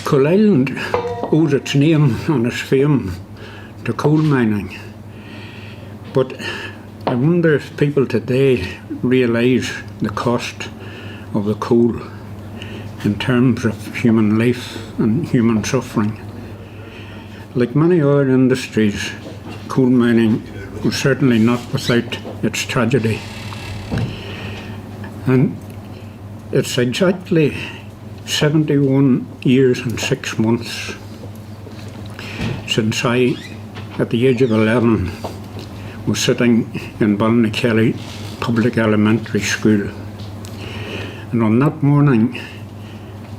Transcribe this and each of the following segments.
Coalisland owes its name and its fame to coal mining, but I wonder if people today realise the cost of the coal in terms of human life and human suffering. Like many other industries, coal mining was certainly not without its tragedy. And it's exactly 71 years and 6 months since I, at the age of 11, was sitting in Ballynakelly Public Elementary School. And on that morning,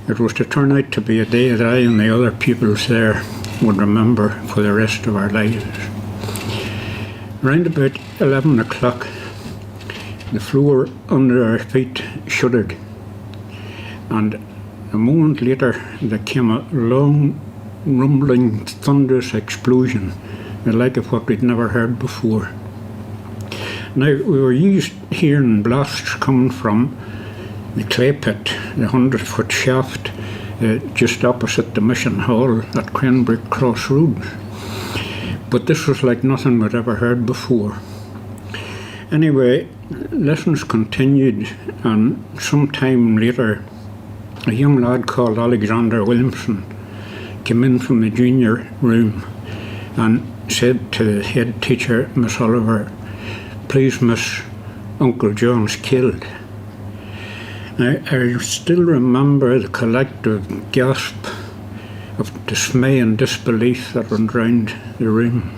it was to turn out to be a day that I and the other pupils there would remember for the rest of our lives. Around about 11 o'clock, the floor under our feet shuddered, and a moment later there came a long, rumbling, thunderous explosion, the like of what we'd never heard before. Now, we were used hearing blasts coming from the clay pit, the 100-foot shaft just opposite the Mission Hall at Cranbrook Crossroads. But this was like nothing we'd ever heard before. Anyway, lessons continued, and some time later, a young lad called Alexander Williamson came in from the junior room and said to the head teacher, Miss Oliver, "Please, Miss, Uncle John's killed." Now, I still remember the collective gasp of dismay and disbelief that went round the room.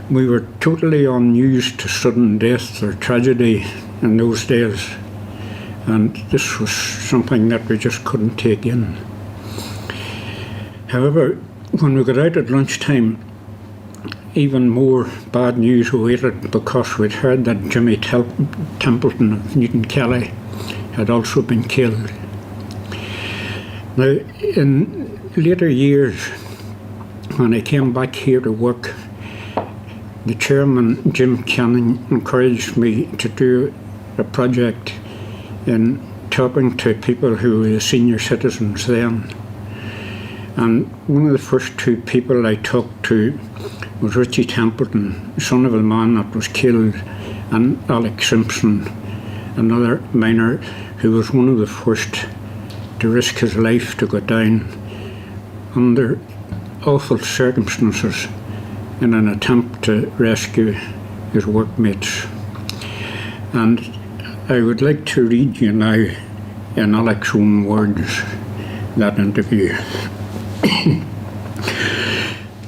We were totally unused to sudden death or tragedy in those days, and this was something that we just couldn't take in. However, when we got out at lunchtime, even more bad news awaited, because we'd heard that Jimmy Templeton of Newton Kelly had also been killed. Now, in later years, when I came back here to work, the chairman, Jim Canning, encouraged me to do a project in talking to people who were the senior citizens then. And one of the first two people I talked to was Richie Templeton, son of a man that was killed, and Alex Simpson, another miner who was one of the first to risk his life to go down under awful circumstances in an attempt to rescue his workmates. And I would like to read you now, in Alex's own words, that interview.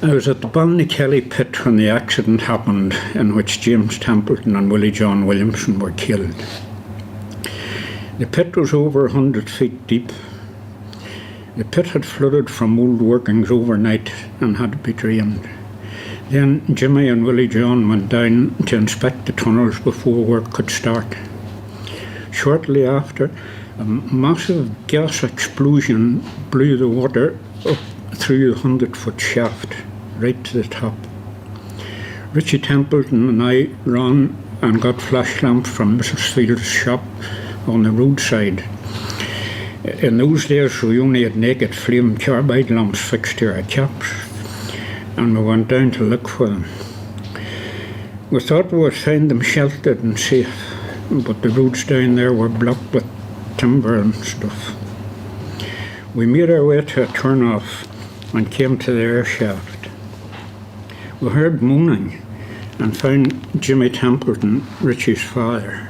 I was at the Ballynakelly Pit when the accident happened in which James Templeton and Willie John Williamson were killed. The pit was over 100 feet deep. The pit had flooded from old workings overnight and had to be drained. Then Jimmy and Willie John went down to inspect the tunnels before work could start. Shortly after, a massive gas explosion blew the water up through the 100-foot shaft, right to the top. Richie Templeton and I ran and got flash lamps from Mrs. Field's shop on the roadside. In those days we only had naked flame carbide lamps fixed to our caps, and we went down to look for them. We thought we would find them sheltered and safe, but the roads down there were blocked with timber and stuff. We made our way to a turn-off and came to the air shaft. We heard moaning and found Jimmy Templeton, Richie's father.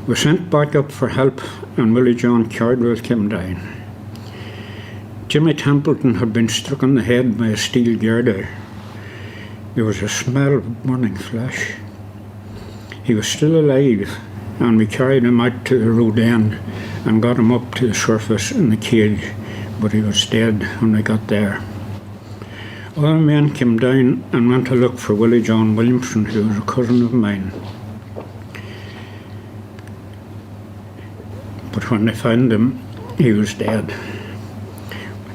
We sent back up for help, and Willie John Cardwell came down. Jimmy Templeton had been struck on the head by a steel girder. There was a smell of burning flesh. He was still alive, and we carried him out to the road end and got him up to the surface in the cage, but he was dead when we got there. Other men came down and went to look for Willie John Williamson, who was a cousin of mine. But when they found him, he was dead.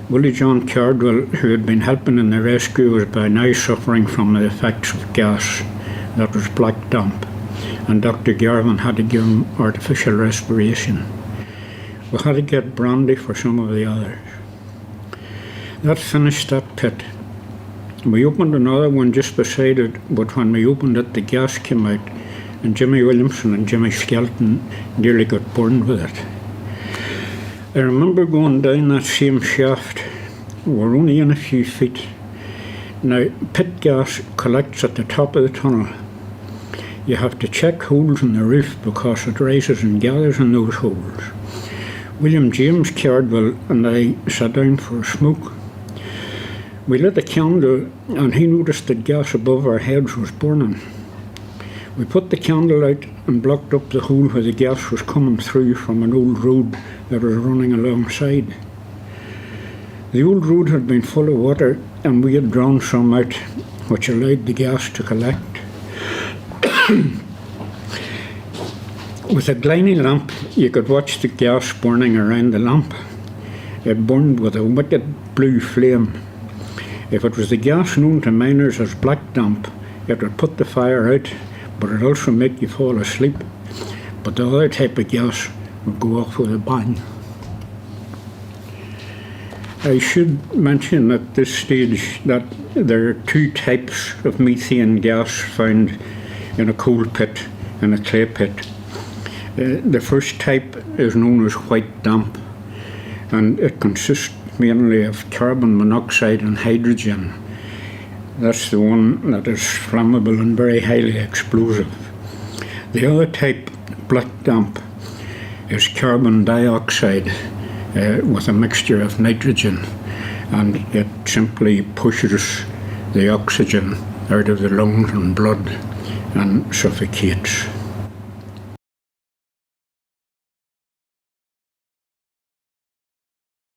Willie John Cardwell, who had been helping in the rescue, was by now suffering from the effects of gas that was black damp, and Dr. Garvin had to give him artificial respiration. We had to get brandy for some of the others. That finished that pit. We opened another one just beside it, but when we opened it, the gas came out, and Jimmy Williamson and Jimmy Skelton nearly got burned with it. I remember going down that same shaft. We're only in a few feet. Now, pit gas collects at the top of the tunnel. You have to check holes in the roof because it rises and gathers in those holes. William James Cardwell and I sat down for a smoke. We lit a candle and he noticed that gas above our heads was burning. We put the candle out and blocked up the hole where the gas was coming through from an old road that was running alongside. The old road had been full of water and we had drawn some out, which allowed the gas to collect. With a gliny lamp, you could watch the gas burning around the lamp. It burned with a wicked blue flame. If it was the gas known to miners as black damp, it would put the fire out, but it also make you fall asleep. But the other type of gas would go off with a bang. I should mention at this stage that there are two types of methane gas found in a coal pit and a clay pit. The first type is known as white damp, and it consists mainly of carbon monoxide and hydrogen. That's the one that is flammable and very highly explosive. The other type, black damp, is carbon dioxide with a mixture of nitrogen, and it simply pushes the oxygen out of the lungs and blood and suffocates.